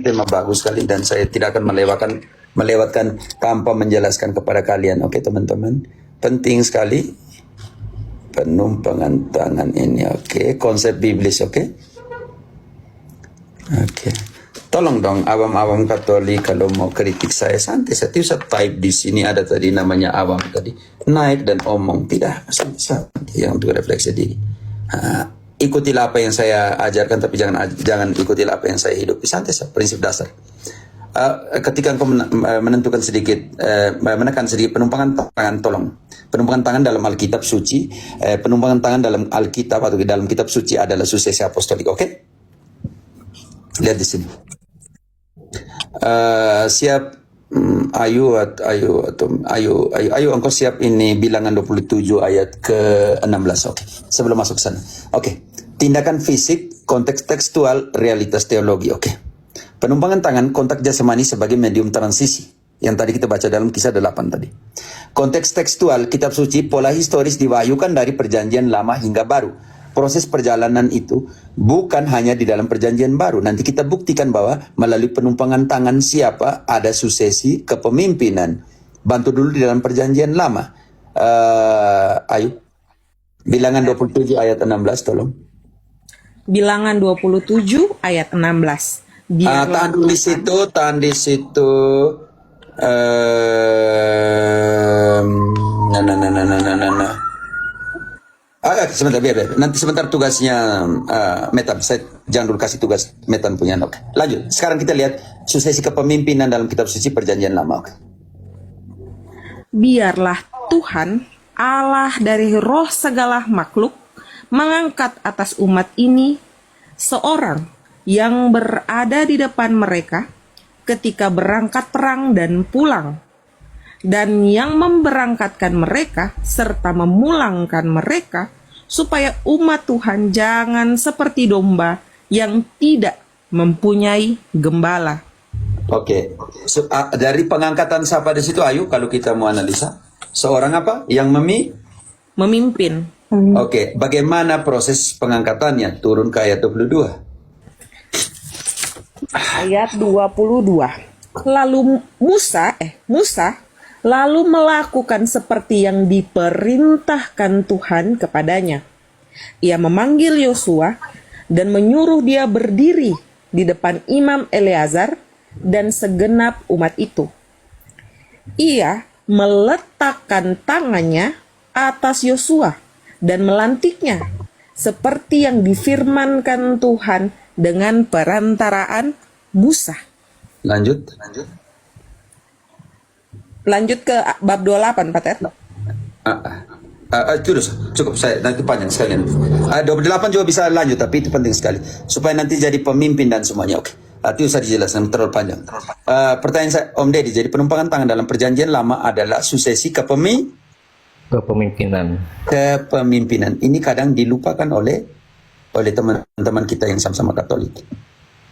tema bagus sekali dan saya tidak akan melewatkan tanpa menjelaskan kepada kalian. Oke, teman-teman. Penting sekali penumpangan tangan ini. Oke, konsep biblis. Oke. Tolong dong awam-awam Katolik kalau mau kritik saya santai. Saya tidak type di sini ada tadi namanya awam tadi. Naik dan omong tidak yang untuk refleksi diri. Ikutilah apa yang saya ajarkan tapi jangan ikutilah apa yang saya hidupi. Santai prinsip dasar. Ketika engkau menentukan sedikit, menekan sedikit penumpangan tangan, tolong. Penumpangan tangan dalam Alkitab suci, penumpangan tangan dalam Alkitab atau dalam kitab suci adalah suksesi apostolik. Oke? Lihat di sini. Siap. Ayo, engkau siap ini bilangan 27 ayat ke-16. Oke. Sebelum masuk ke sana. Oke. Tindakan fisik, konteks tekstual, realitas teologi. Oke. Penumpangan tangan, kontak jasmani sebagai medium transisi. Yang tadi kita baca dalam kisah 8 tadi. Konteks tekstual, kitab suci, pola historis diwahyukan dari perjanjian lama hingga baru. Proses perjalanan itu bukan hanya di dalam perjanjian baru. Nanti kita buktikan bahwa melalui penumpangan tangan siapa ada suksesi kepemimpinan. Bantu dulu di dalam perjanjian lama. Ayo. Bilangan 27 ayat 16 tolong. Bilangan 27 ayat 16. Tahan di situ. Sebentar, biar. Nanti sebentar tugasnya Metan. Saya jangan dulu kasih tugas Metan punya. Oke. Lanjut. Sekarang kita lihat suksesi kepemimpinan dalam kitab suci perjanjian lama. Oke. Biarlah Tuhan, Allah dari roh segala makhluk, mengangkat atas umat ini seorang yang berada di depan mereka ketika berangkat perang dan pulang, dan yang memberangkatkan mereka serta memulangkan mereka, supaya umat Tuhan jangan seperti domba yang tidak mempunyai gembala. Oke. Dari pengangkatan siapa di situ, Ayu, kalau kita mau analisa, seorang apa yang Memimpin. Oke. Bagaimana proses pengangkatannya? Turun ke ayat 22. Ayat 22. Lalu Musa lalu melakukan seperti yang diperintahkan Tuhan kepadanya. Ia memanggil Yosua dan menyuruh dia berdiri di depan Imam Eleazar dan segenap umat itu. Ia meletakkan tangannya atas Yosua dan melantiknya seperti yang difirmankan Tuhan dengan perantaraan Musa. Lanjut ke bab 28, Pak Ted. Cukup saya nanti panjang sekalian. 28 juga bisa lanjut, tapi itu penting sekali supaya nanti jadi pemimpin dan semuanya. Oke. Itu usah dijelaskan terlalu panjang. Pertanyaan saya, Om Deddy, jadi penumpangan tangan dalam perjanjian lama adalah suksesi kepemimpinan. Ini kadang dilupakan oleh teman-teman kita yang sama-sama Katolik.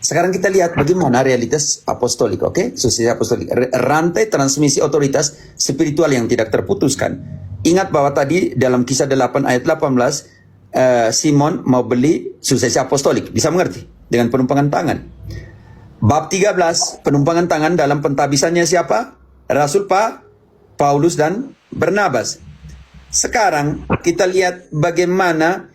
Sekarang kita lihat bagaimana realitas apostolik, oke? Suksesi apostolik. Rantai transmisi otoritas spiritual yang tidak terputuskan. Ingat bahwa tadi dalam kisah 8 ayat 18, Simon mau beli suksesi apostolik. Bisa mengerti? Dengan penumpangan tangan. Bab 13, penumpangan tangan dalam pentabisannya siapa? Rasul Paulus dan Barnabas. Sekarang kita lihat bagaimana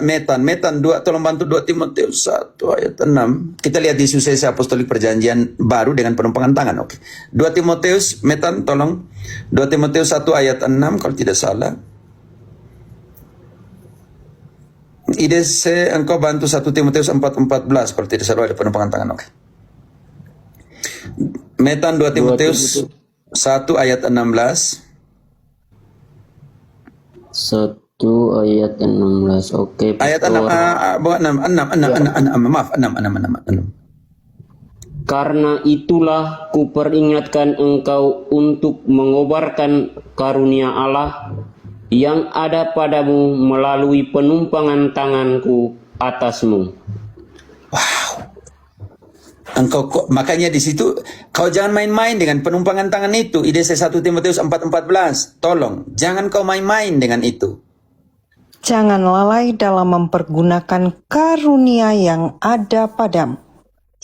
Metan 2, tolong bantu 2 Timotius 1 ayat 6. Kita lihat di suksesi apostolik perjanjian baru dengan penumpangan tangan. Oke. 2 Timotius, Metan tolong. 2 Timotius 1 ayat 6 kalau tidak salah. IDC engkau bantu 1 Timotius 4:14 kalau tidak salah ada penumpangan tangan. Oke. Metan 2 Timotius 1 ayat 16. 1 ayat 16. Oke. Ayat 6, maaf, 6. Karena itulah kuperingatkan engkau untuk mengobarkan karunia Allah yang ada padamu melalui penumpangan tanganku atasmu. Wow. Makanya di situ kau jangan main-main dengan penumpangan tangan itu. IDC 1 Timotius 4:14. Tolong, jangan kau main-main dengan itu. Jangan lalai dalam mempergunakan karunia yang ada padamu.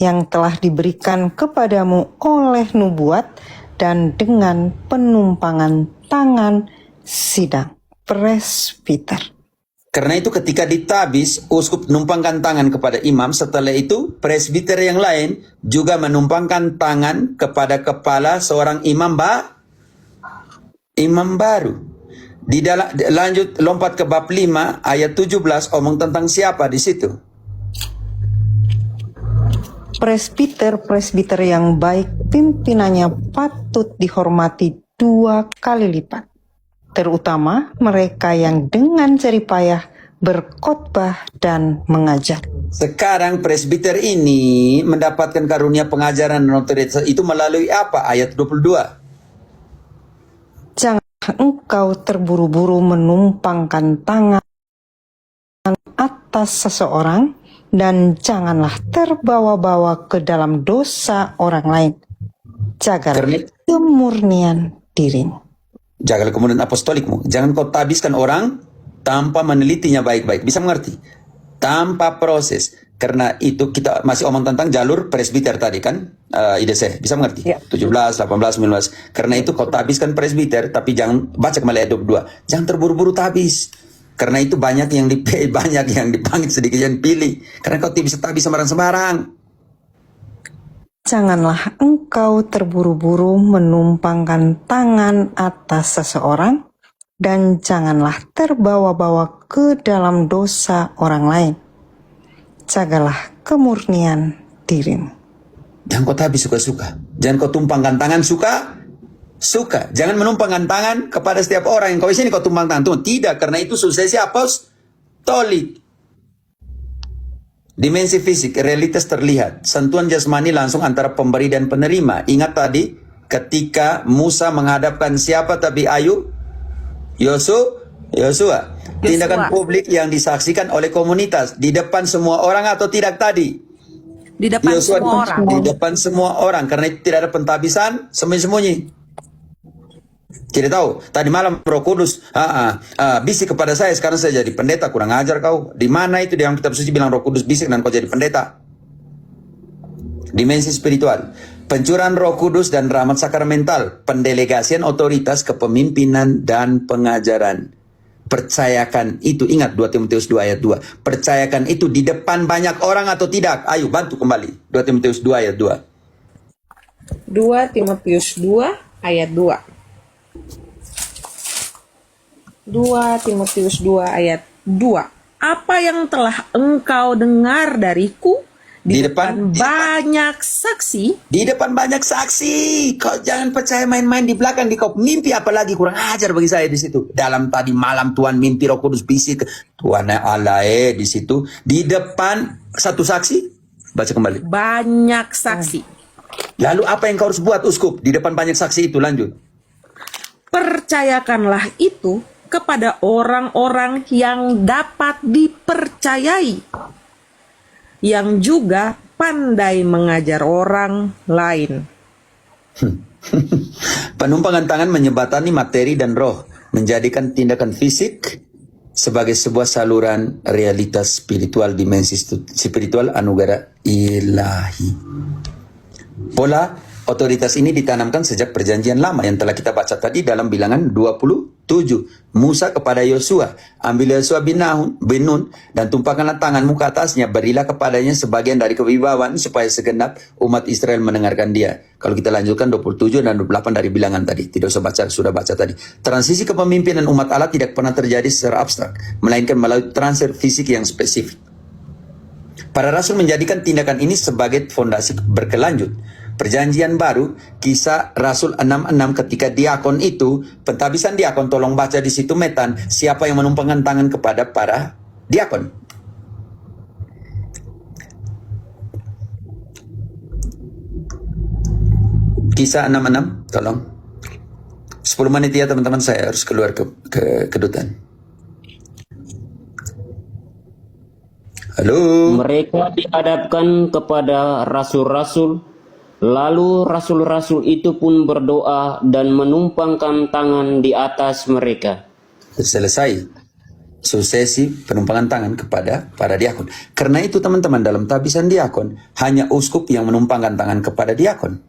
yang telah diberikan kepadamu oleh nubuat dan dengan penumpangan tangan sidang presbiter. Karena itu ketika ditabis, uskup menumpangkan tangan kepada imam. Setelah itu, presbiter yang lain juga menumpangkan tangan kepada kepala seorang imam baru. Lanjut lompat ke bab 5 ayat 17 omong tentang siapa di situ? Presbiter yang baik pimpinannya patut dihormati 2 kali lipat, terutama mereka yang dengan jerih payah berkhotbah dan mengajar. Sekarang presbiter ini mendapatkan karunia pengajaran dan otoritas itu melalui apa? Ayat 22. Jangan engkau terburu-buru menumpangkan tangan atas seseorang, dan janganlah terbawa-bawa ke dalam dosa orang lain. Jagalah kemurnian dirimu. Jagalah kemudian apostolikmu. Jangan kau tabiskan orang tanpa menelitinya baik-baik. Bisa mengerti? Tanpa proses. Karena itu kita masih omong tentang jalur presbiter tadi kan? IDC. Bisa mengerti? Ya. 17, 18, 19. Karena itu kau tabiskan presbiter, tapi jangan baca kembali ayat 22. Jangan terburu-buru tabis. Karena itu banyak yang dipanggil, sedikit yang pilih. Karena kau tidak bisa tabis sembarang-sembarang. Janganlah engkau terburu-buru menumpangkan tangan atas seseorang, dan janganlah terbawa-bawa ke dalam dosa orang lain. Jagalah kemurnian dirimu. Jangan kau tabis suka-suka. Jangan kau tumpangkan tangan suka. Jangan menumpangkan tangan kepada setiap orang yang kau di sini kau tumpang tangan. Tuh, tidak, karena itu suksesi apostolik. Dimensi fisik, realitas terlihat. Sentuhan jasmani langsung antara pemberi dan penerima. Ingat tadi, ketika Musa menghadapkan siapa tapi Yosua. Tindakan publik yang disaksikan oleh komunitas. Di depan semua orang atau tidak tadi? Di depan Yosua semua orang. Di depan semua orang. Karena itu tidak ada pentabisan, sembunyi-sembunyi. Tidak tahu. Tadi malam Roh Kudus bisik kepada saya, sekarang saya jadi pendeta. Kurang ajar kau. Di mana itu di dalam kitab suci bilang Roh Kudus bisik dan kau jadi pendeta? Dimensi spiritual. Pencurahan Roh Kudus dan rahmat sakramental. Pendelegasian otoritas kepemimpinan dan pengajaran. Percayakan itu. Ingat 2 Timotius 2 ayat 2. Percayakan itu di depan banyak orang atau tidak? Ayo bantu kembali. 2 Timotius 2 ayat 2. 2 Timotius 2 ayat 2. 2 Timotius 2 ayat 2. Apa yang telah engkau dengar dariku di depan banyak saksi? Di depan banyak saksi. Kau jangan percaya main-main di belakang di kau mimpi, apalagi kurang ajar bagi saya di situ. Dalam tadi malam Tuhan mimpi Roh Kudus bisik. Tuhan Allah di situ. Di depan satu saksi. Baca kembali. Banyak saksi. Lalu apa yang kau harus buat uskup? Di depan banyak saksi itu lanjut. Percayakanlah itu kepada orang-orang yang dapat dipercayai, yang juga pandai mengajar orang lain. Penumpangan tangan menyebatani materi dan roh, menjadikan tindakan fisik sebagai sebuah saluran realitas spiritual, dimensi spiritual anugerah ilahi. Pola otoritas ini ditanamkan sejak perjanjian lama yang telah kita baca tadi dalam bilangan 27. Musa kepada Yosua, ambil Yosua bin Nun dan tumpahkanlah tanganmu ke atasnya, berilah kepadanya sebagian dari kewibawaan supaya segenap umat Israel mendengarkan dia. Kalau kita lanjutkan 27 dan 28 dari bilangan tadi, tidak usah baca, sudah baca tadi. Transisi kepemimpinan umat Allah tidak pernah terjadi secara abstrak, melainkan melalui transfer fisik yang spesifik. Para rasul menjadikan tindakan ini sebagai fondasi berkelanjut. Perjanjian baru, kisah Rasul 6:6 ketika diakon itu, pentabisan diakon, tolong baca di situ Metan, siapa yang menumpangkan tangan kepada para diakon. Kisah 6:6, tolong. 10 menit ya teman-teman, saya harus keluar ke kedutaan. Halo. Mereka dihadapkan kepada rasul-rasul. Lalu rasul-rasul itu pun berdoa dan menumpangkan tangan di atas mereka. Selesai. suksesi penumpangan tangan kepada para diakon. Karena itu teman-teman, dalam tabisan diakon hanya uskup yang menumpangkan tangan kepada diakon.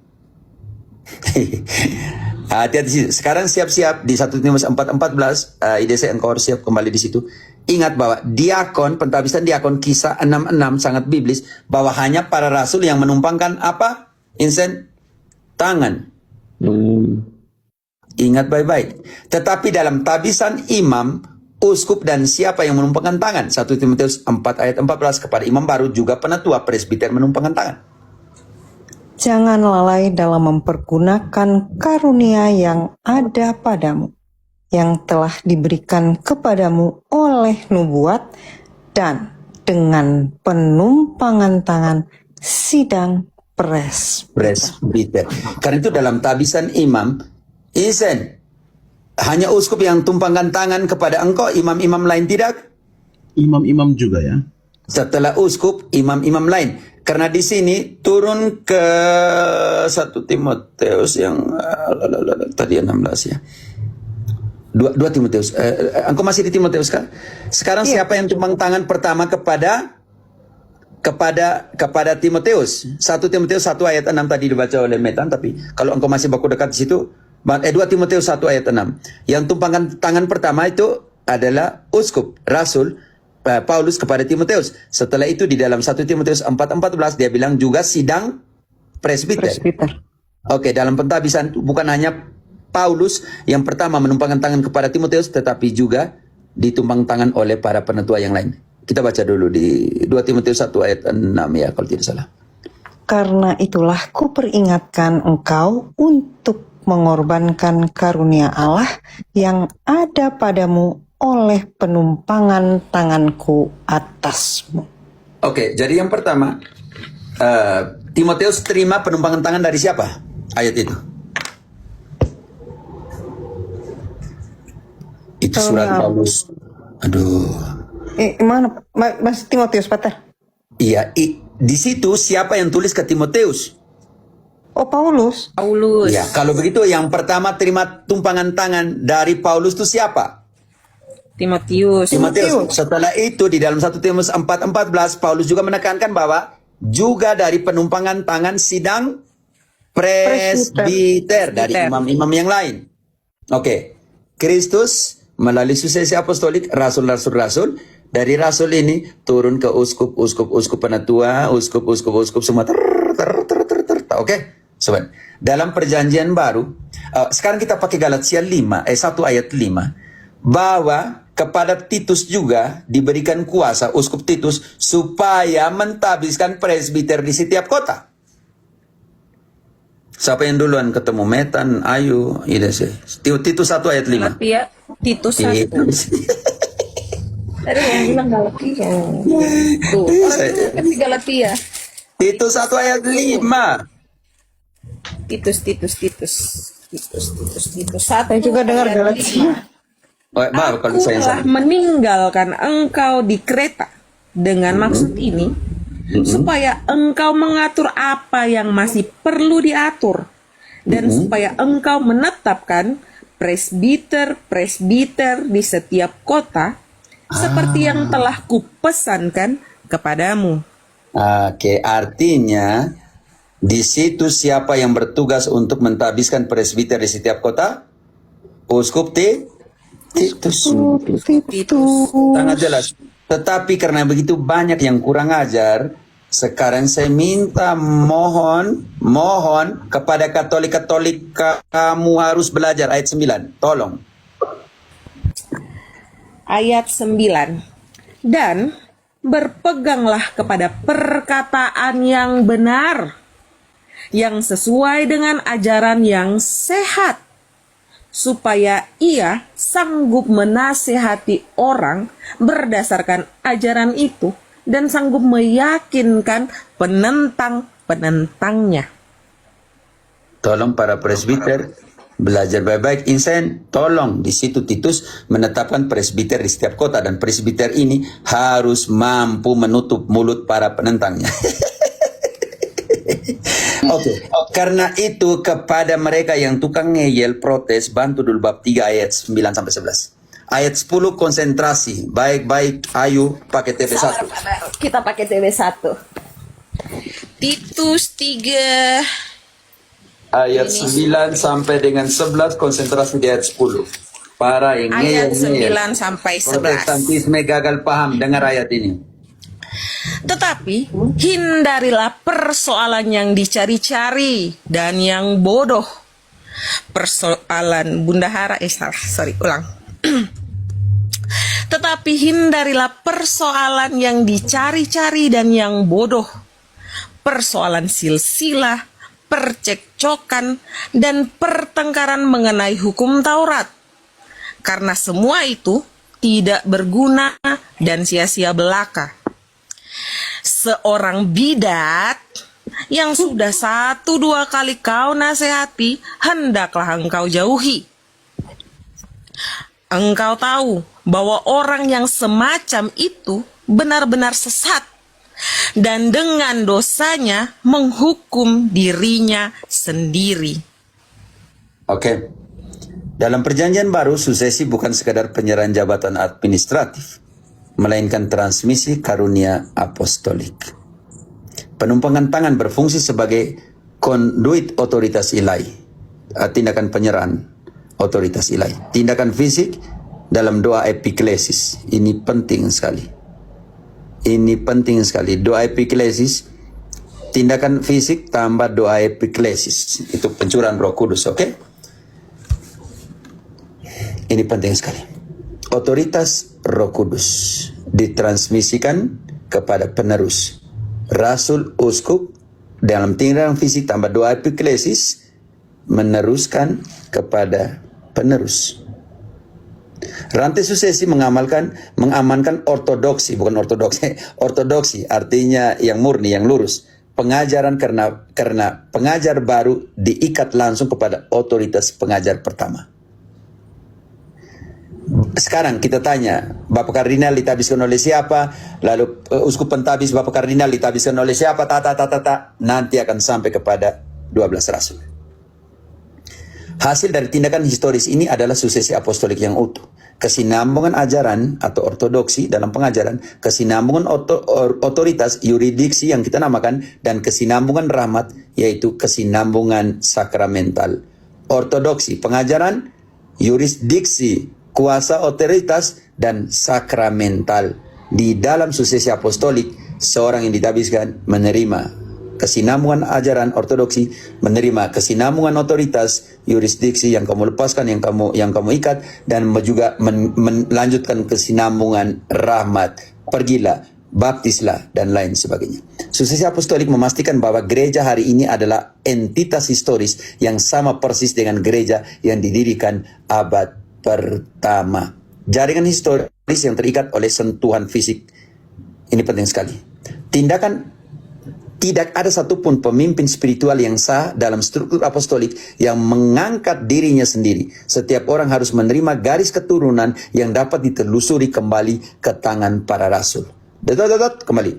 Hati-hati sih. Sekarang siap-siap di 1 Timotius 4:14, IDC engkau harus siap kembali di situ. Ingat bahwa diakon, pentabisan diakon kisah 6:6 sangat biblis, bahwa hanya para rasul yang menumpangkan apa? Insen tangan. Ingat baik-baik. Tetapi dalam tabisan imam, uskup dan siapa yang menumpangkan tangan. 1 Timotius 4 ayat 14, kepada imam baru juga penatua presbiter menumpangkan tangan. Jangan lalai dalam mempergunakan karunia yang ada padamu, yang telah diberikan kepadamu oleh nubuat dan dengan penumpangan tangan sidang presbiter. Karena itu dalam tabisan imam, Isen, hanya uskup yang tumpangkan tangan kepada engkau, imam-imam lain tidak? Imam-imam juga ya. Setelah uskup, imam-imam lain. Karena di sini turun ke 1 Timotius yang tadi 16 ya. 2 Timotius. Engkau masih di Timotius kan? Sekarang siapa yang tumpang tangan pertama kepada Timotius? 1 Timotius 1 ayat 6 tadi dibaca oleh Metan, tapi kalau engkau masih baku dekat di situ, 2 Timotius 1 ayat 6. Yang tumpangkan tangan pertama itu adalah uskup, rasul, Paulus kepada Timotius. Setelah itu di dalam 1 Timotius 4:14 dia bilang juga sidang presbiter. Oke, dalam pentabisan bukan hanya Paulus yang pertama menumpangkan tangan kepada Timotius, tetapi juga ditumpang tangan oleh para penatua yang lain. Kita baca dulu di 2 Timotius 1 ayat 6 ya kalau tidak salah. Karena itulah kuperingatkan engkau untuk mengorbankan karunia Allah yang ada padamu oleh penumpangan tanganku atasmu. Oke, jadi yang pertama, Timotius terima penumpangan tangan dari siapa? Ayat itu. Itu surat Paulus. Aduh. Mana Mas Timotius, Pater? Iya, di situ siapa yang tulis ke Timotius? Oh, Paulus. Ya, kalau begitu yang pertama terima tumpangan tangan dari Paulus itu siapa? Timotius. Setelah itu di dalam 1 Timotius 4:14 Paulus juga menekankan bahwa juga dari penumpangan tangan sidang presbiter dari imam-imam yang lain. Oke. Kristus melalui suksesi apostolik, rasul-rasul, dari rasul ini turun ke uskup penatua, uskup semua Oke, sobat. Dalam perjanjian baru, sekarang kita pakai Galatia 1 ayat 5, bahwa kepada Titus juga diberikan kuasa, uskup Titus, supaya mentabiskan presbiter di setiap kota. Siapa yang duluan ketemu? Metan, Ayu, Titus 1 ayat 5. Galatia, Titus 1. Tadi yang bilang Galatia. Tuh, orang di Galatia. Titus 1 ayat 5. Titus. Saya juga dengar Galatia. Maaf kalau saya telah salah. meninggalkan engkau di Kreta dengan maksud ini supaya engkau mengatur apa yang masih perlu diatur dan supaya engkau menetapkan presbiter di setiap kota seperti yang telah kupesankan kepadamu. Oke, artinya di situ siapa yang bertugas untuk mentabiskan presbiter di setiap kota? Uskup Titus. Sangat jelas. Tetapi karena begitu banyak yang kurang ajar, sekarang saya minta mohon kepada Katolik kamu harus belajar ayat 9. Tolong. Ayat 9. Dan berpeganglah kepada perkataan yang benar, yang sesuai dengan ajaran yang sehat, supaya ia sanggup menasihati orang berdasarkan ajaran itu dan sanggup meyakinkan penentang-penentangnya. Tolong para presbiter belajar baik-baik. Insen, tolong di situ Titus menetapkan presbiter di setiap kota, dan presbiter ini harus mampu menutup mulut para penentangnya. Oke. Karena itu kepada mereka yang tukang ngeyel, protes, bantu dulu bab 3 ayat 9 sampai 11. Ayat 10 konsentrasi. Baik-baik, ayo pakai TP1. Kita pakai TB1. Titus 3 Ayat 9 sampai dengan 11 konsentrasi di ayat 10. Para yang ayat ngeyel-ngeyel. 9 sampai 11. Protestantisme gagal paham, dengar ayat ini. Tetapi hindarilah persoalan yang dicari-cari dan yang bodoh. Persoalan bundahara, ulang. Tetapi hindarilah persoalan yang dicari-cari dan yang bodoh. Persoalan silsilah, percekcokan, dan pertengkaran mengenai hukum Taurat. Karena semua itu tidak berguna dan sia-sia belaka. Seorang bidat yang sudah 1-2 kali kau nasihati, hendaklah engkau jauhi. Engkau tahu bahwa orang yang semacam itu benar-benar sesat dan dengan dosanya menghukum dirinya sendiri. Oke. Dalam perjanjian baru, susesi bukan sekadar penyerahan jabatan administratif, melainkan transmisi karunia apostolik. Penumpangan tangan berfungsi sebagai konduit otoritas ilahi, tindakan penyerahan otoritas ilahi. Tindakan fisik dalam doa epiklesis, ini penting sekali. Ini penting sekali. Doa epiklesis, tindakan fisik tambah doa epiklesis, itu pencurahan Roh Kudus, oke? Ini penting sekali. Otoritas Roh Kudus ditransmisikan kepada penerus. Rasul, uskup, dalam tindakan fisik tambah doa epiklesis, meneruskan kepada penerus. Rantai susesi mengamankan ortodoksi, bukan ortodoksi, ortodoksi artinya yang murni, yang lurus. Pengajaran karena pengajar baru diikat langsung kepada otoritas pengajar pertama. Sekarang kita tanya, Bapak Kardinal ditabiskan oleh siapa? Lalu uskup pentabis Bapak Kardinal ditabiskan oleh siapa? Nanti akan sampai kepada 12 rasul. Hasil dari tindakan historis ini adalah susesi apostolik yang utuh. Kesinambungan ajaran atau ortodoksi dalam pengajaran, kesinambungan otoritas yuridiksi yang kita namakan, dan kesinambungan rahmat, yaitu kesinambungan sakramental. Ortodoksi, pengajaran, yurisdiksi, kuasa otoritas, dan sakramental. Di dalam susesi apostolik, seorang yang ditabiskan menerima kesinambungan ajaran ortodoksi, menerima kesinambungan otoritas, yurisdiksi yang kamu lepaskan, yang kamu ikat, dan juga melanjutkan kesinambungan rahmat. Pergilah, baptislah, dan lain sebagainya. Susesi apostolik memastikan bahwa gereja hari ini adalah entitas historis yang sama persis dengan gereja yang didirikan abad pertama. Jaringan historis yang terikat oleh sentuhan fisik. Ini penting sekali. Tidak ada satupun pemimpin spiritual yang sah dalam struktur apostolik yang mengangkat dirinya sendiri. Setiap orang harus menerima garis keturunan yang dapat ditelusuri kembali ke tangan para rasul. Kembali.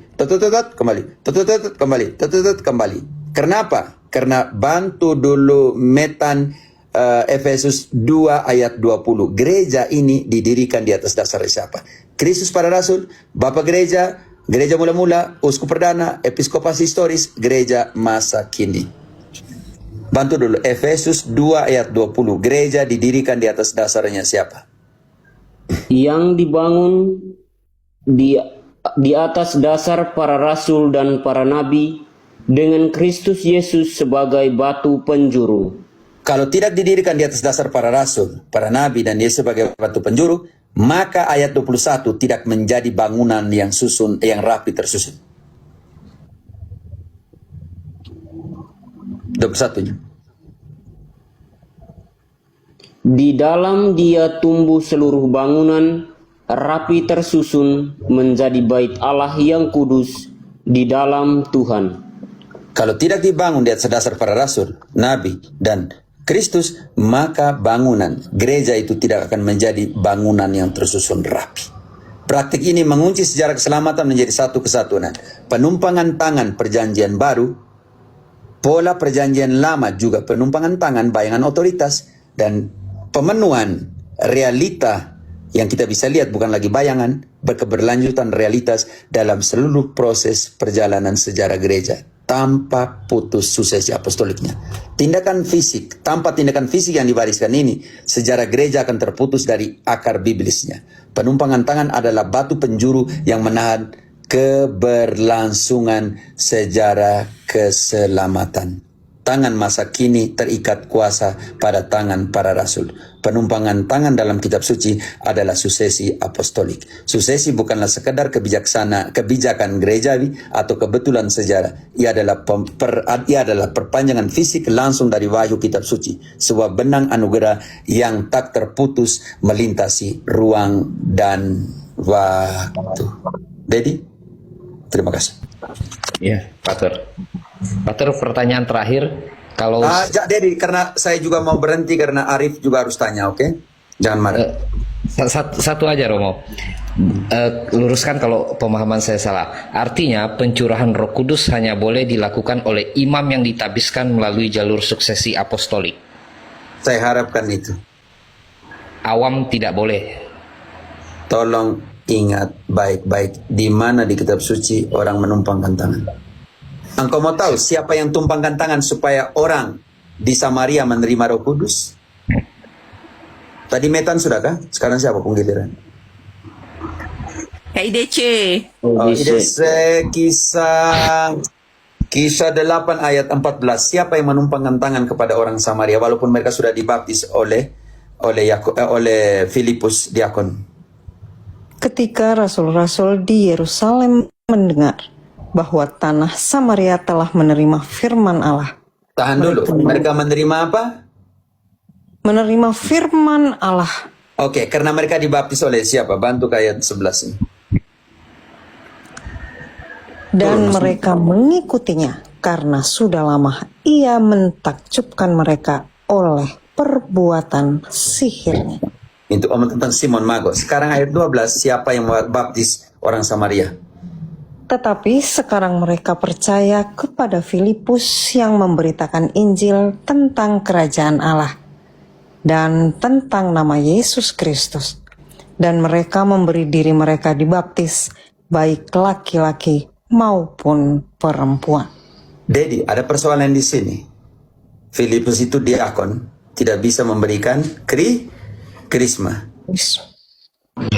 Kenapa? Karena bantu dulu metan Efesus 2 ayat 20. Gereja ini didirikan di atas dasar siapa? Kristus para rasul, Bapak gereja, gereja mula-mula, uskup perdana, episkopas historis, gereja masa kini. Bantu dulu, Efesus 2 ayat 20. Gereja didirikan di atas dasarnya siapa? Yang dibangun di atas dasar para rasul dan para nabi, dengan Kristus Yesus sebagai batu penjuru. Kalau tidak didirikan di atas dasar para rasul, para nabi, dan Yesus sebagai batu penjuru, maka ayat 21 tidak menjadi bangunan yang rapi tersusun. 21-nya. Di dalam dia tumbuh seluruh bangunan, rapi tersusun menjadi bait Allah yang kudus di dalam Tuhan. Kalau tidak dibangun di atas dasar para rasul, nabi, dan Kristus, maka bangunan gereja itu tidak akan menjadi bangunan yang tersusun rapi. Praktik ini mengunci sejarah keselamatan menjadi satu kesatuan. Penumpangan tangan perjanjian baru, pola perjanjian lama juga penumpangan tangan bayangan otoritas, dan pemenuhan realita Yang kita bisa lihat bukan lagi bayangan, berkeberlanjutan realitas dalam seluruh proses perjalanan sejarah gereja tanpa putus suksesi apostoliknya. Tanpa tindakan fisik yang dibariskan ini, sejarah gereja akan terputus dari akar biblisnya. Penumpangan tangan adalah batu penjuru yang menahan keberlangsungan sejarah keselamatan. Tangan masa kini terikat kuasa pada tangan para rasul. Penumpangan tangan dalam kitab suci adalah suksesi apostolik. Suksesi bukanlah sekedar kebijakan gerejawi atau kebetulan sejarah. Ia adalah perpanjangan fisik langsung dari wahyu kitab suci. Sebuah benang anugerah yang tak terputus melintasi ruang dan waktu. Dedi, terima kasih. Ya, Pater. Pater, pertanyaan terakhir, kalau Dedi, karena saya juga mau berhenti karena Arif juga harus tanya, oke? Jangan marah. satu aja Romo, luruskan kalau pemahaman saya salah. Artinya pencurahan Roh Kudus hanya boleh dilakukan oleh imam yang ditabiskan melalui jalur suksesi apostolik. Saya harapkan itu. Awam tidak boleh. Tolong ingat baik-baik di mana di kitab suci orang menumpangkan tangan. Engkau mau tahu siapa yang tumpangkan tangan supaya orang di Samaria menerima Roh Kudus? Tadi Metan sudah kah? Sekarang siapa penggiliran? KIDC. IDC Kisah 8 ayat 14. Siapa yang menumpangkan tangan kepada orang Samaria walaupun mereka sudah dibaptis oleh Filipus diakon? Ketika rasul-rasul di Yerusalem mendengar bahwa tanah Samaria telah menerima firman Allah. Tahan dulu, mereka menerima apa? Menerima firman Allah. Oke, karena mereka dibaptis oleh siapa? Bantu ke ayat 11 ini. Dan mereka mengikutinya karena sudah lama ia mentakjubkan mereka oleh perbuatan sihirnya. Itu omong tentang Simon Mago. Sekarang ayat 12, siapa yang membaptis orang Samaria? Tetapi sekarang mereka percaya kepada Filipus yang memberitakan Injil tentang kerajaan Allah dan tentang nama Yesus Kristus. Dan mereka memberi diri mereka dibaptis, baik laki-laki maupun perempuan. Dedi, ada persoalan di sini. Filipus itu diakon, tidak bisa memberikan krisma.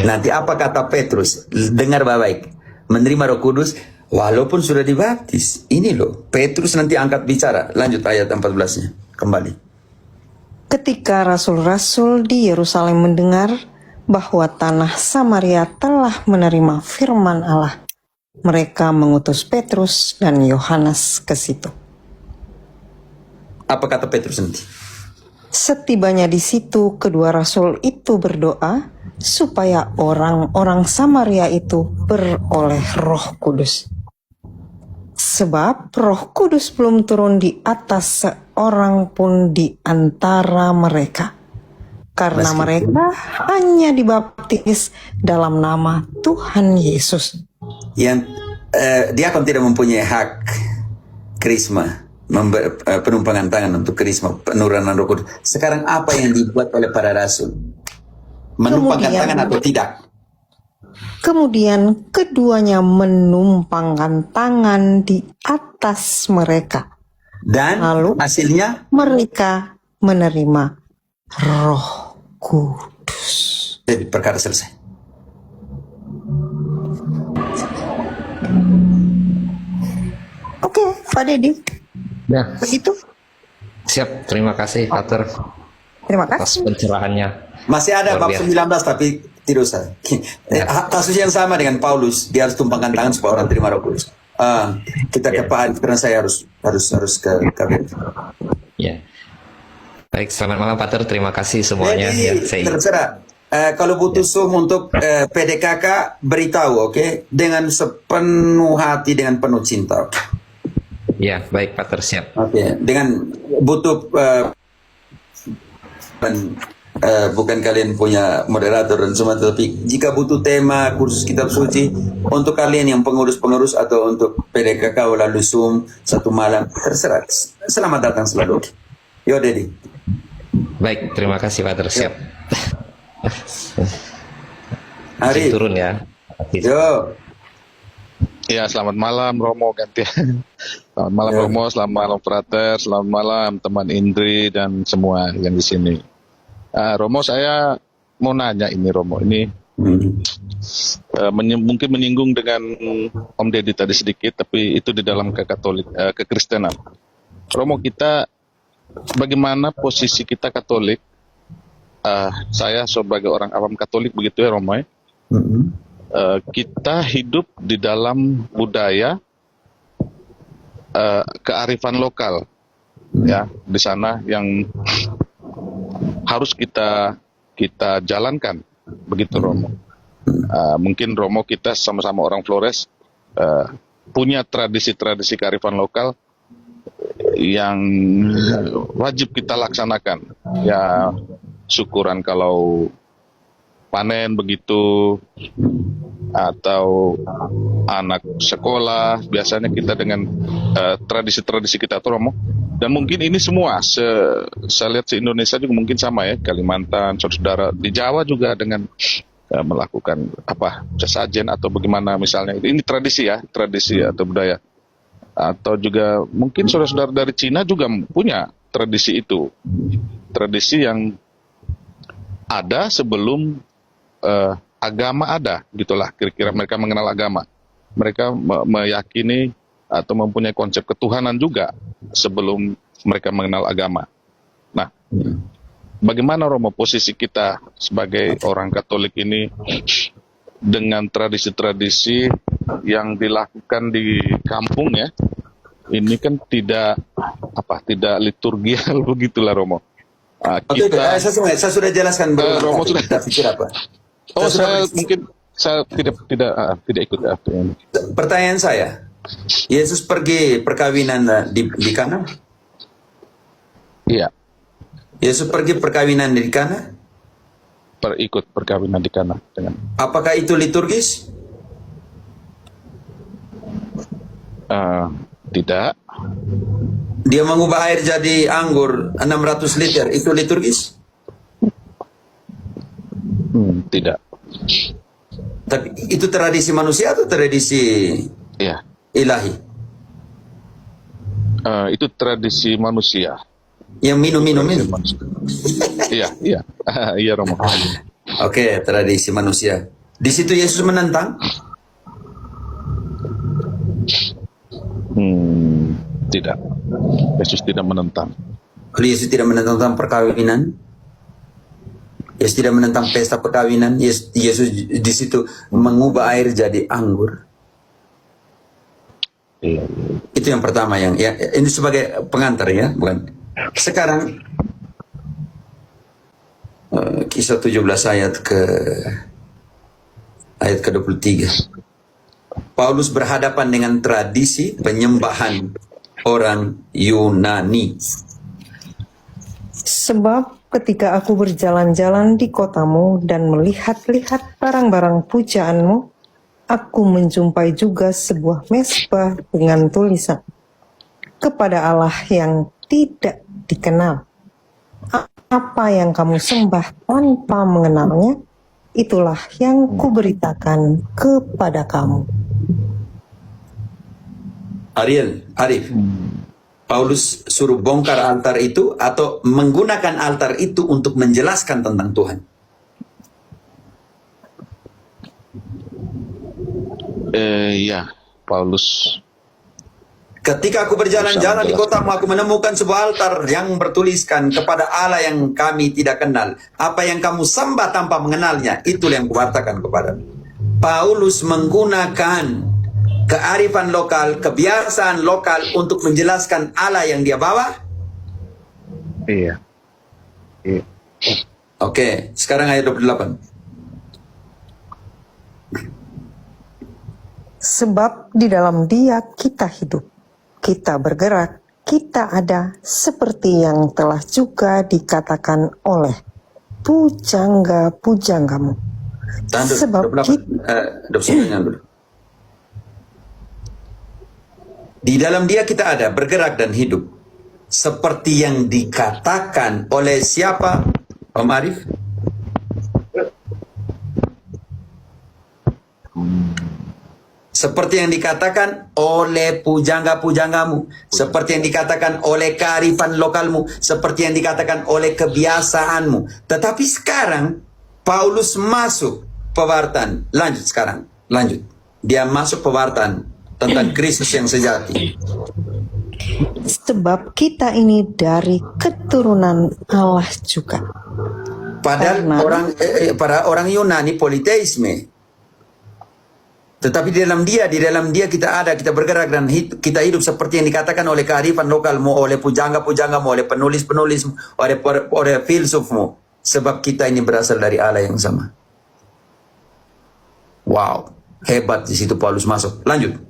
Nanti apa kata Petrus? Dengar baik-baik. Menerima Roh Kudus walaupun sudah dibaptis. Ini loh, Petrus nanti angkat bicara. Lanjut ayat 14-nya. Kembali. Ketika rasul-rasul di Yerusalem mendengar bahwa tanah Samaria telah menerima firman Allah, mereka mengutus Petrus dan Yohanes ke situ. Apa kata Petrus nanti? Setibanya di situ, kedua rasul itu berdoa supaya orang-orang Samaria itu beroleh Roh Kudus. Sebab Roh Kudus belum turun di atas seorang pun di antara mereka. Karena mereka hanya dibaptis dalam nama Tuhan Yesus. Yang diakon tidak mempunyai hak krisma, penumpangan tangan untuk krisma, penuranan Roh Kudus. Sekarang apa yang dibuat oleh para rasul? Menumpangkan tangan atau tidak? Kemudian keduanya menumpangkan tangan di atas mereka. Dan Lalu hasilnya? Mereka menerima Roh Kudus. Jadi perkara selesai. Oke, Pak Dedi. Ya, Begitu. siap. Terima kasih, Pater, Terima atas kasih. pencerahannya. Masih ada Luar bab biasa. 19 tapi tidak usah. Kasus yang sama dengan Paulus, dia harus tumpangkan tangan supaya orang terima Roh Kudus. Kita ke Pak Arif karena saya harus ke KBRI. Ya. Baik, selamat malam Pater. Terima kasih semuanya. Ya, Jadi saya terserah. Kalau butuh Zoom untuk PDKK beritahu, oke? Dengan sepenuh hati, dengan penuh cinta. Oke. ya, baik Pater, siap. Oke. Dengan butuh bukan kalian punya moderator dan semua, tapi jika butuh tema kursus kitab suci untuk kalian yang pengurus-pengurus atau untuk PDKK lalu Zoom satu malam, terserah. Selamat datang selalu. Yo Dedi. Baik, terima kasih Pater, siap. Arif. turun ya. Yo. Ya, selamat malam Romo gantian. Selamat malam Ya. Romo, selamat malam Frater, selamat malam teman Indri dan semua yang di sini. Romo, saya mau nanya ini Romo, ini Hmm. mungkin menyinggung dengan Om Deddy tadi sedikit, tapi itu di dalam kekristenan. Romo, kita bagaimana posisi kita Katolik? Saya sebagai orang awam Katolik begitu ya Romo ya. Hmm. Kita hidup di dalam budaya kearifan lokal ya di sana yang harus kita jalankan begitu Romo. Mungkin Romo kita sama-sama orang Flores punya tradisi-tradisi kearifan lokal yang wajib kita laksanakan ya, syukuran kalau panen begitu, atau anak sekolah, biasanya kita dengan tradisi-tradisi kita tuh Romo. Dan mungkin ini semua saya lihat se Indonesia juga mungkin sama ya, Kalimantan, saudara di Jawa juga dengan melakukan sesajen atau bagaimana misalnya. Ini tradisi ya, tradisi atau budaya. Atau juga mungkin saudara-saudara dari Cina juga punya tradisi itu, tradisi yang ada sebelum agama ada, gitulah kira-kira. Mereka mengenal agama, mereka meyakini atau mempunyai konsep ketuhanan juga sebelum mereka mengenal agama. Nah, bagaimana Romo posisi kita sebagai orang Katolik ini dengan tradisi-tradisi yang dilakukan di kampung ya? Ini kan tidak liturgial begitulah Romo. Oke, saya sudah jelaskan Romo sudah. Kita pikir apa? Saya tidak ikut. Pertanyaan saya, Yesus pergi perkawinan di Kana? Iya, Yesus pergi perkawinan di Kana? ikut perkawinan di Kana dengan. Apakah itu liturgis? Tidak. Dia mengubah air jadi anggur 600 liter, itu liturgis? Tidak. Tapi itu tradisi manusia atau tradisi Iya. ilahi? Itu tradisi manusia. Yang minum-minum ini? Iya. Iya Romo. Oke, tradisi manusia. Di situ Yesus menentang? Tidak. Yesus tidak menentang. Kalau Yesus tidak menentang perkawinan, Yesus tidak menentang pesta perkawinan, Yesus di situ mengubah air jadi anggur. Iya. Itu yang pertama ya, ini sebagai pengantar ya, bukan. Sekarang kisah 17 ayat ke-23. Paulus berhadapan dengan tradisi penyembahan orang Yunani. Sebab ketika aku berjalan-jalan di kotamu dan melihat-lihat barang-barang pujaanmu, aku menjumpai juga sebuah mezbah dengan tulisan, kepada Allah yang tidak dikenal. Apa yang kamu sembah tanpa mengenalnya, itulah yang kuberitakan kepada kamu. Arif, Paulus suruh bongkar altar itu atau menggunakan altar itu untuk menjelaskan tentang Tuhan? Ya, Paulus. Ketika aku berjalan-jalan di kotamu, aku menemukan sebuah altar yang bertuliskan kepada Allah yang kami tidak kenal. Apa yang kamu sembah tanpa mengenalnya, itulah yang kuwartakan kepadamu. Paulus menggunakan kearifan lokal, kebiasaan lokal untuk menjelaskan Allah yang dia bawa. Iya. Oke, sekarang ayat 28. Sebab di dalam Dia kita hidup, kita bergerak, kita ada, seperti yang telah juga dikatakan oleh pujangga-pujanggamu. Sebab 29 dulu. Di dalam Dia kita ada, bergerak dan hidup, seperti yang dikatakan oleh siapa, Om Arif? Seperti yang dikatakan oleh pujangga-pujanggamu, seperti yang dikatakan oleh kearifan lokalmu, seperti yang dikatakan oleh kebiasaanmu. Tetapi sekarang Paulus masuk pewartaan. Lanjut sekarang, lanjut. Dia masuk pewartaan tentang Kristus yang sejati. Sebab kita ini dari keturunan Allah juga. Padahal Karena- para orang Yunani politeisme. Tetapi di dalam dia kita bergerak dan kita hidup seperti yang dikatakan oleh kearifan lokalmu, oleh pujangga-pujanggamu, oleh penulis-penulismu, oleh filsufmu. Sebab kita ini berasal dari Allah yang sama. Wow, hebat di situ Paulus masuk. Lanjut.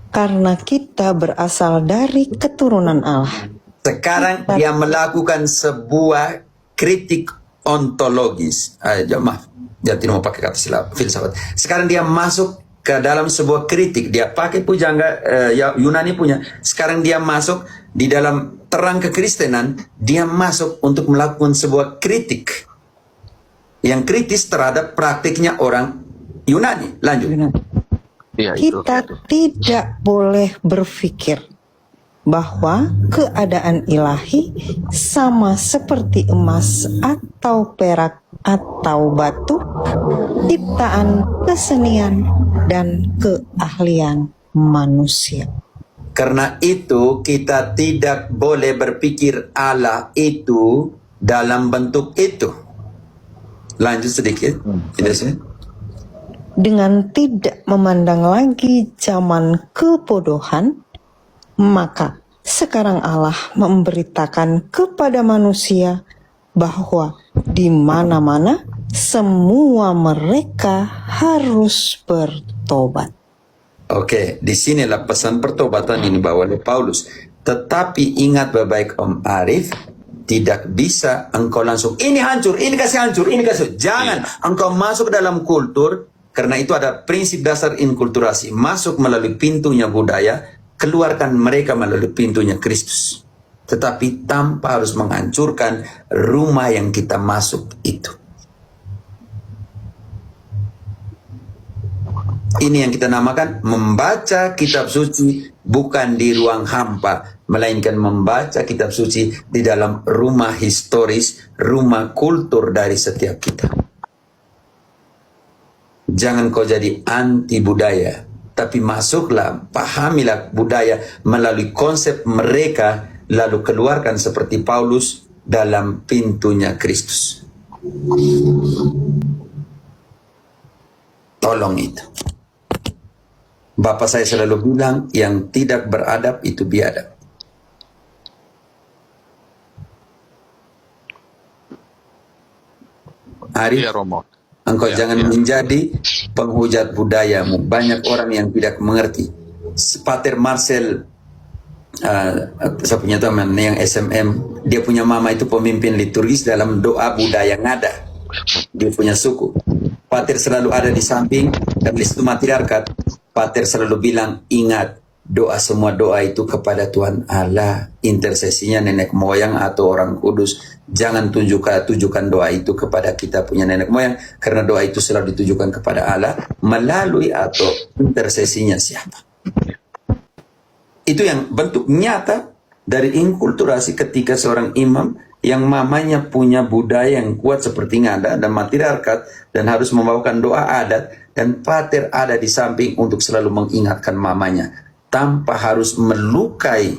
Karena kita berasal dari keturunan Allah. Sekarang dia melakukan sebuah kritik ontologis. Maaf, dia tidak mau pakai kata filsafat. Sekarang dia masuk ke dalam sebuah kritik. Dia pakai pujangga Yunani punya. Sekarang dia masuk di dalam terang kekristenan. Dia masuk untuk melakukan sebuah kritik yang kritis terhadap praktiknya orang Yunani. Lanjut. Iya, itu. Kita tidak boleh berpikir bahwa keadaan ilahi sama seperti emas atau perak atau batu, ciptaan kesenian dan keahlian manusia. Karena itu kita tidak boleh berpikir Allah itu dalam bentuk itu. Lanjut sedikit. Tidak sih? Dengan tidak memandang lagi zaman kebodohan, maka sekarang Allah memberitakan kepada manusia bahwa di mana-mana semua mereka harus bertobat. Oke, di sinilah pesan pertobatan ini dibawa oleh Paulus. Tetapi ingat baik-baik Om Arif, tidak bisa engkau langsung ini hancur, ini kasih hancur, ini kasih. Jangan engkau masuk dalam kultur, karena itu ada prinsip dasar inkulturasi. Masuk melalui pintunya budaya, keluarkan mereka melalui pintunya Kristus. Tetapi tanpa harus menghancurkan rumah yang kita masuk itu. Ini yang kita namakan membaca kitab suci bukan di ruang hampa, melainkan membaca kitab suci di dalam rumah historis, rumah kultur dari setiap kita. Jangan kau jadi anti budaya, tapi masuklah, pahamilah budaya melalui konsep mereka, lalu keluarkan seperti Paulus dalam pintunya Kristus. Tolong itu. Bapak saya selalu bilang, yang tidak beradab itu biadab. Arif, Iya, Romo. engkau Ya, jangan ya. menjadi penghujat budayamu. Banyak orang yang tidak mengerti. Pater Marcel, saya punya teman yang SMM, dia punya mama itu pemimpin liturgis dalam doa budaya ngada. Dia punya suku. Pater selalu ada di samping, dan di situ matriarkat. Pater selalu bilang, ingat, doa semua doa itu kepada Tuhan Allah. Intercesinya nenek moyang atau orang kudus. Jangan tujukan doa itu kepada kita punya nenek moyang, karena doa itu selalu ditujukan kepada Allah melalui atau intercesinya siapa. Itu yang bentuk nyata dari inkulturasi ketika seorang imam yang mamanya punya budaya yang kuat seperti ngada dan matriarkat dan harus membawakan doa adat, dan pater ada di samping untuk selalu mengingatkan mamanya tanpa harus melukai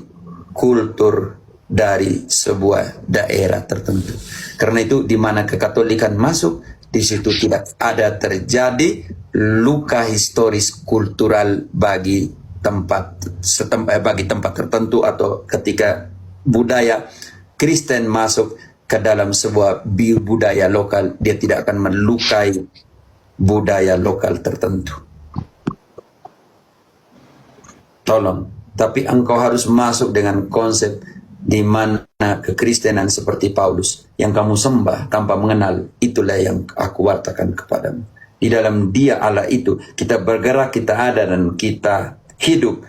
kultur dari sebuah daerah tertentu. Karena itu di mana kekatolikan masuk, di situ tidak ada terjadi luka historis kultural bagi tempat tertentu, atau ketika budaya Kristen masuk ke dalam sebuah budaya lokal, dia tidak akan melukai budaya lokal tertentu. Tolong, tapi engkau harus masuk dengan konsep di mana kekristenan seperti Paulus yang kamu sembah tanpa mengenal, itulah yang aku wartakan kepadamu. Di dalam Dia Allah itu kita bergerak, kita ada dan kita hidup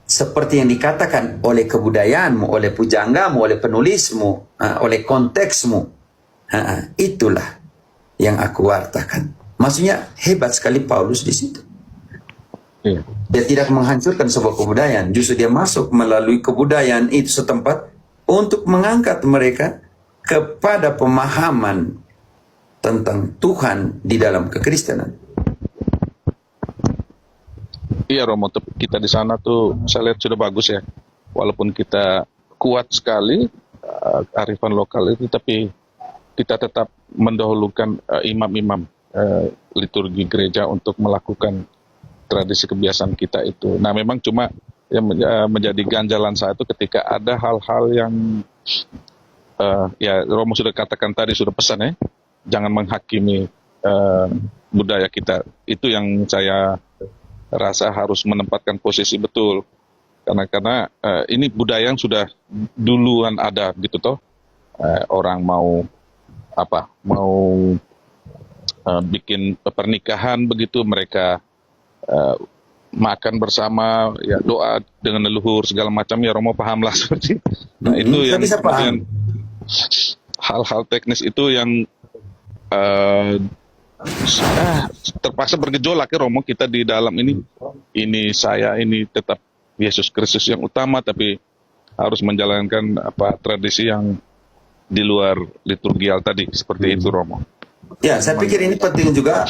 seperti yang dikatakan oleh kebudayaanmu, oleh pujanggamu, oleh penulismu, oleh konteksmu. Itulah yang aku wartakan. Maksudnya hebat sekali Paulus di situ. Iya. Dia tidak menghancurkan sebuah kebudayaan, justru dia masuk melalui kebudayaan itu setempat untuk mengangkat mereka kepada pemahaman tentang Tuhan di dalam kekristenan. Iya Romo, kita di sana tuh saya lihat sudah bagus ya. Walaupun kita kuat sekali arifan lokal itu, tapi kita tetap mendahulukan imam-imam liturgi gereja untuk melakukan tradisi kebiasaan kita itu. Nah memang cuma yang menjadi ganjalan saya itu ketika ada hal-hal yang ya Romo sudah katakan tadi, sudah pesan ya, jangan menghakimi budaya kita. Itu yang saya rasa harus menempatkan posisi betul, karena ini budaya yang sudah duluan ada gitu toh. Orang mau bikin pernikahan begitu, mereka makan bersama, ya doa dengan leluhur segala macam, ya Romo pahamlah seperti itu. Nah itu yang Bisa paham. hal-hal teknis itu yang terpaksa bergejolak ya Romo, kita di dalam ini saya ini tetap Yesus Kristus yang utama, tapi harus menjalankan tradisi yang di luar liturgial tadi, seperti itu Romo. Ya, saya pikir ini penting juga.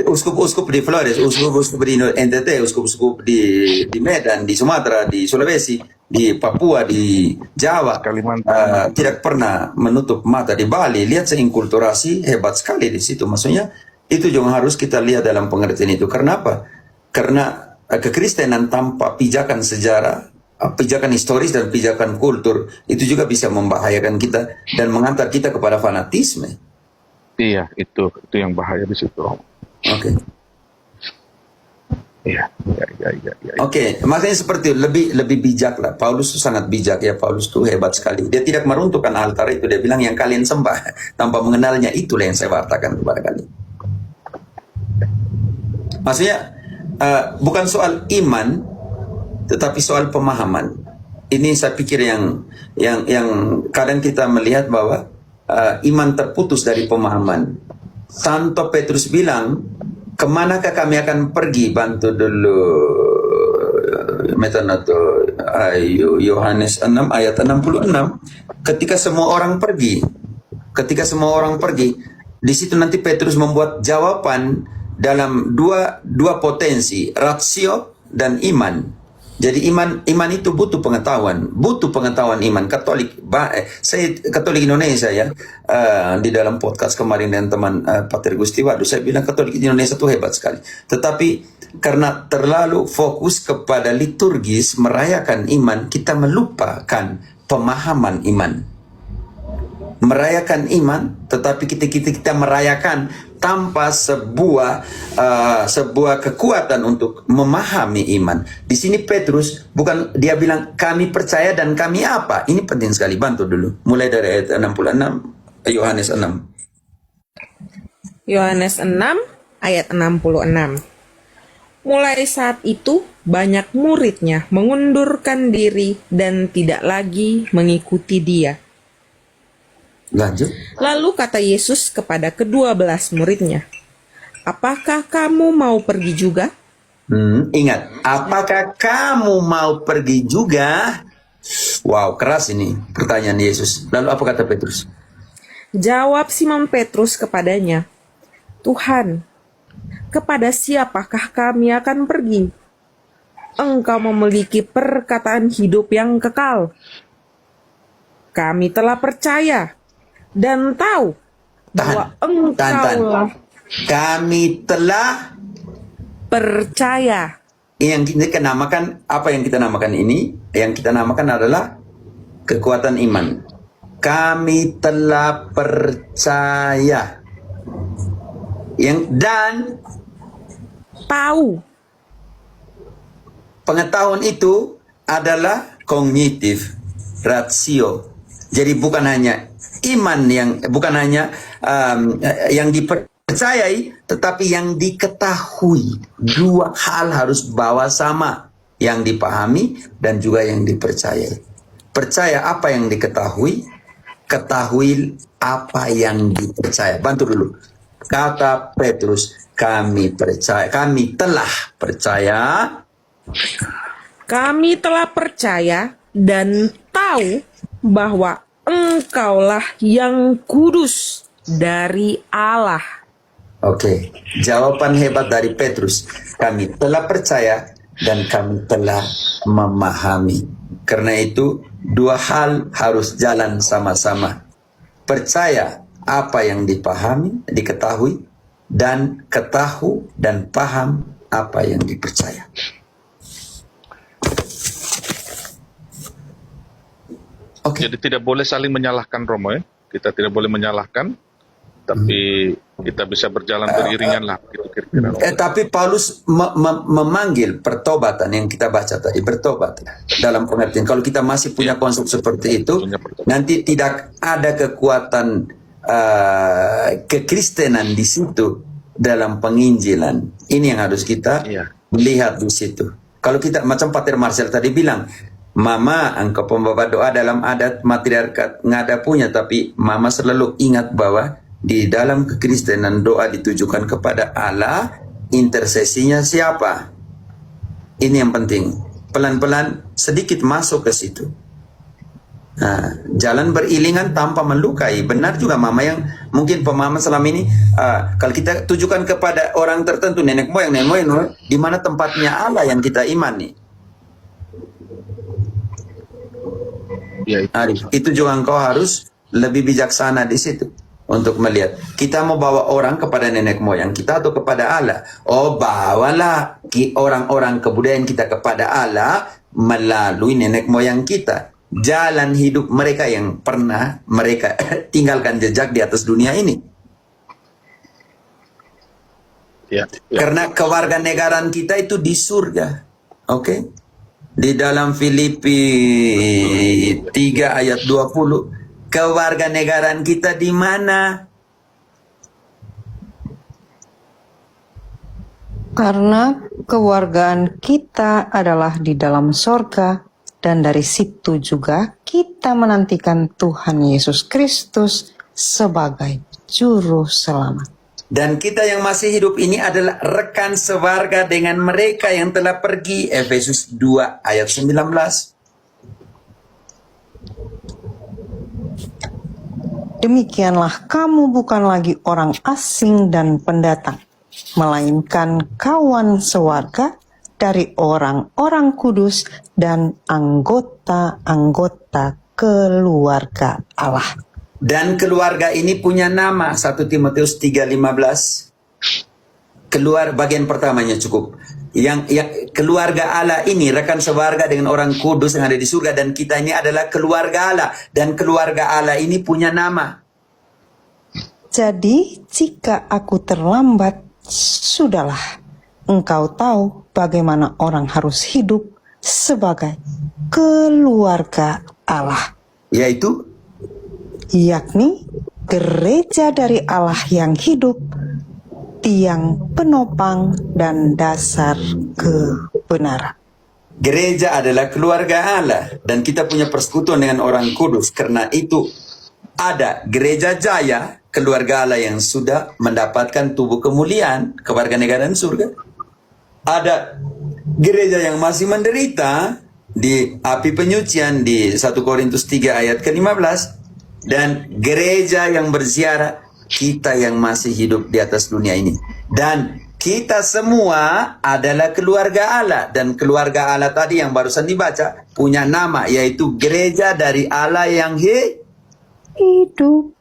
Uskup-uskup di Flores, uskup-uskup di NTT, uskup-uskup di Medan, di Sumatera, di Sulawesi, di Papua, di Jawa, Kalimantan. tidak pernah menutup mata. Di Bali, lihat seinkulturasi hebat sekali di situ. Maksudnya itu juga harus kita lihat dalam pengertian itu. Karena apa? Karena kekristenan tanpa pijakan sejarah, pijakan historis dan pijakan kultur itu juga bisa membahayakan kita dan mengantar kita kepada fanatisme. Iya, itu yang bahaya di situ Romo. Oke. Iya. Oke, maksudnya seperti lebih bijak lah. Paulus itu sangat bijak ya. Paulus itu hebat sekali. Dia tidak meruntuhkan altar itu. Dia bilang yang kalian sembah tanpa mengenalnya, itulah yang saya wartakan kepada kalian. Maksudnya bukan soal iman, tetapi soal pemahaman. Ini saya pikir yang kadang kita melihat bahwa iman terputus dari pemahaman. Santo Petrus bilang, kemanakah kami akan pergi? Bantu dulu metanoto Yohanes 6 ayat 66. Ketika semua orang pergi, di situ nanti Petrus membuat jawaban dalam dua potensi, ratio dan iman. Jadi iman itu butuh pengetahuan iman. Saya Katolik Indonesia ya, di dalam podcast kemarin dengan teman Pater Gusti Wadu, saya bilang Katolik Indonesia itu hebat sekali. Tetapi karena terlalu fokus kepada liturgis merayakan iman, kita melupakan pemahaman iman. Merayakan iman, tetapi kita merayakan tanpa sebuah kekuatan untuk memahami iman. Di sini Petrus bukan dia bilang kami percaya dan kami apa. Ini penting sekali, bantu dulu. Mulai dari ayat 66 Yohanes 6. Yohanes 6 ayat 66. Mulai saat itu banyak muridnya mengundurkan diri dan tidak lagi mengikuti dia. Lanjut. Lalu kata Yesus kepada ke-12 muridnya, apakah kamu mau pergi juga? Ingat, apakah kamu mau pergi juga? Wow, keras ini pertanyaan Yesus. Lalu apa kata Petrus? Jawab Simon Petrus kepadanya, Tuhan, kepada siapakah kami akan pergi? Engkau memiliki perkataan hidup yang kekal. Kami telah percaya dan tahu bahwa engkaulah. Kami telah percaya. Yang kita namakan, apa yang kita namakan ini? Yang kita namakan adalah kekuatan iman. Kami telah percaya. Dan tahu. Pengetahuan itu adalah kognitif, rasio. Jadi bukan hanya iman yang dipercayai, tetapi yang diketahui. Dua hal harus bawa sama, yang dipahami dan juga yang dipercayai. Percaya apa yang diketahui, ketahui apa yang dipercaya. Bantu dulu. Kata Petrus, kami telah percaya. Kami telah percaya dan tahu bahwa Engkaulah yang kudus dari Allah. Oke, jawaban hebat dari Petrus. Kami telah percaya dan kami telah memahami. Karena itu, dua hal harus jalan sama-sama. Percaya apa yang dipahami, diketahui, dan ketahui dan paham apa yang dipercaya. Oke. Jadi tidak boleh saling menyalahkan, Romo ya. Kita tidak boleh menyalahkan, tapi kita bisa berjalan beriringan lah, gitu kira-kira. Tapi Paulus memanggil pertobatan yang kita baca tadi, bertobat dalam pengertian. Kalau kita masih punya konsep seperti itu, nanti tidak ada kekuatan kekristenan di situ dalam penginjilan. Ini yang harus kita lihat di situ. Kalau kita macam Pater Marcel tadi bilang, Mama, engkau pembawa doa dalam adat matriarkat nggak ada punya, tapi Mama selalu ingat bahwa di dalam kekristenan doa ditujukan kepada Allah, intersesinya siapa? Ini yang penting. Pelan-pelan sedikit masuk ke situ. Nah, jalan beriringan tanpa melukai. Benar juga Mama yang mungkin pemahaman selama ini, kalau kita tujukan kepada orang tertentu, nenek moyang, di mana tempatnya Allah yang kita imani. Ya, Itu juga engkau harus lebih bijaksana di situ untuk melihat. Kita mau bawa orang kepada nenek moyang kita atau kepada Allah? Oh, bawalah orang-orang kebudayaan kita kepada Allah melalui nenek moyang kita. Jalan hidup mereka yang pernah mereka tinggalkan jejak di atas dunia ini. Karena kewarganegaraan kita itu di surga. Oke? Di dalam Filipi 3 ayat 20, kewarganegaraan kita di mana? Karena kewargaan kita adalah di dalam sorga, dan dari situ juga kita menantikan Tuhan Yesus Kristus sebagai Juru Selamat. Dan kita yang masih hidup ini adalah rekan sewarga dengan mereka yang telah pergi. Efesus 2 ayat 19. Demikianlah kamu bukan lagi orang asing dan pendatang, melainkan kawan sewarga dari orang-orang kudus dan anggota-anggota keluarga Allah. Dan keluarga ini punya nama, 1 Timotius 3:15. Keluar bagian pertamanya cukup. Yang keluarga Allah ini rekan sewarga dengan orang kudus yang ada di surga, dan kita ini adalah keluarga Allah, dan keluarga Allah ini punya nama. Jadi jika aku terlambat, sudahlah, engkau tahu bagaimana orang harus hidup sebagai keluarga Allah, Yaitu yakni gereja dari Allah yang hidup, tiang penopang dan dasar kebenaran. gereja adalah keluarga Allah, dan kita punya persekutuan dengan orang kudus. Karena itu ada gereja jaya, keluarga Allah yang sudah mendapatkan tubuh kemuliaan, kewarganegaraan surga. Ada gereja yang masih menderita di api penyucian di 1 Korintus 3 ayat ke-15. Dan gereja yang berziarah, kita yang masih hidup di atas dunia ini. Dan kita semua adalah keluarga Allah. Dan keluarga Allah tadi yang barusan dibaca punya nama, yaitu gereja dari Allah yang Hidup.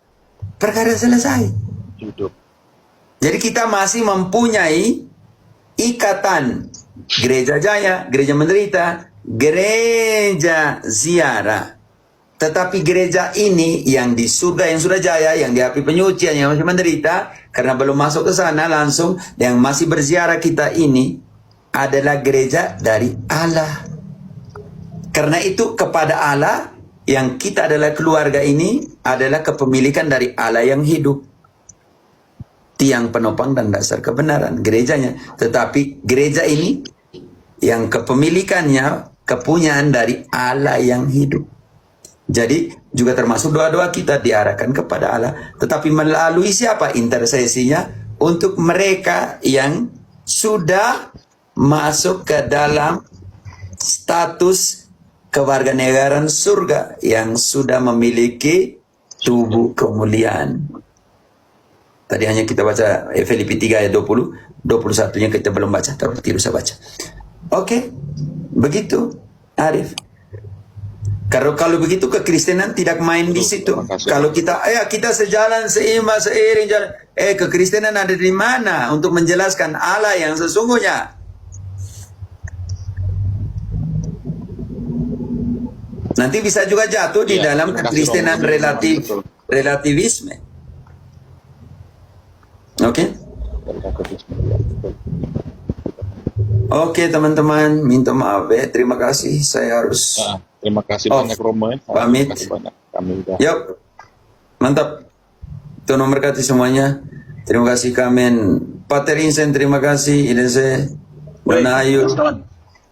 Perkara selesai. hidup. Jadi kita masih mempunyai ikatan gereja jaya, gereja menderita, gereja ziarah. Tetapi gereja ini yang di surga yang sudah jaya, yang di api penyucian, yang masih menderita, karena belum masuk ke sana langsung, yang masih berziarah kita ini adalah gereja dari Allah. Karena itu kepada Allah, yang kita adalah keluarga ini, adalah kepemilikan dari Allah yang hidup. Tiang penopang dan dasar kebenaran, gerejanya. Tetapi gereja ini, yang kepemilikannya, kepunyaan dari Allah yang hidup. Jadi juga termasuk doa-doa kita diarahkan kepada Allah. Tetapi melalui siapa intercesinya? Untuk mereka yang sudah masuk ke dalam status kewarganegaraan surga, yang sudah memiliki tubuh kemuliaan. Tadi hanya kita baca Filipi 3 ayat 20, 21-nya kita belum baca, tapi tidak usah baca. Oke, begitu Arif. Kalau begitu kekristenan tidak main di situ. Kalau kita sejalan seimbang seiring jalan, kekristenan ada di mana untuk menjelaskan Allah yang sesungguhnya? Nanti bisa juga jatuh di dalam kekristenan relativisme. Oke? Oke teman-teman, minta maaf ya. Terima kasih. Saya harus Terima kasih banyak Romo ya. pamit. Terima kasih banyak. Kami udah. Yuk, mantap. Tuhan memberkati semuanya. Terima kasih Kamen. Pater Insen, terima kasih. Inese, Dona Ayu.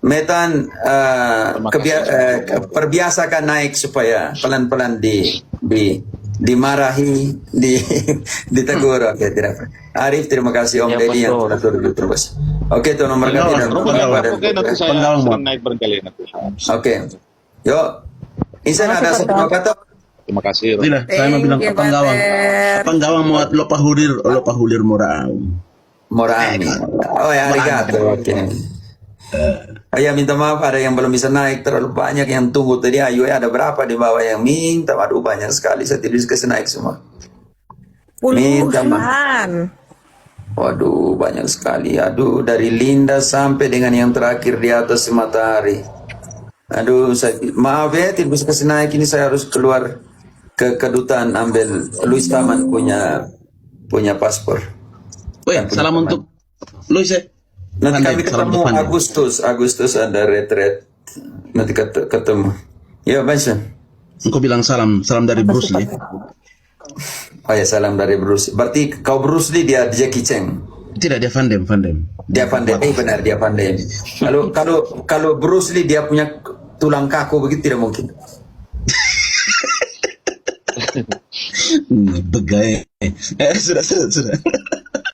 Metan, perbiasakan naik supaya pelan-pelan dimarahi, ditegur. Oke, tidak. Arif, terima kasih Om Deddy yang telah turut terus. Oke, Tuhan memberkati dan Oke, nanti saya sering naik barangkali nanti. Oke, yuk. Insen ada satu kata. Terima kasih. Romo. Tidak, saya mau bilang kapang gawang. Kapang gawang mau lo pahulir morang. Morani. Oh ya, arigato. Oke. Oh ya, minta maaf ada yang belum bisa naik, terlalu banyak yang tunggu tadi. Ayo ada berapa di bawah yang minta? Waduh banyak sekali, saya tidak bisa naik semua. Minta maaf. Puluhan. Waduh banyak sekali. Aduh dari Linda sampai dengan yang terakhir di atas matahari. Aduh maaf ya tidak bisa kasih naik, ini saya harus keluar ke kedutaan ambil Luis Taman punya paspor. Woi, salam untuk Luis ya. Nanti kami Salam ketemu untuk Fandi. Agustus ada retret. Nanti ketemu. Ya, Benson. Engkau bilang salam dari Bruce Lee. Oh ya, salam dari Bruce. Berarti kau Bruce Lee, dia Jackie Chan. Tidak, dia Van Damme. Dia Van Damme. Benar, dia Van Damme. Kalau Bruce Lee dia punya tulang kaku begitu tidak mungkin. Begai. Sudah.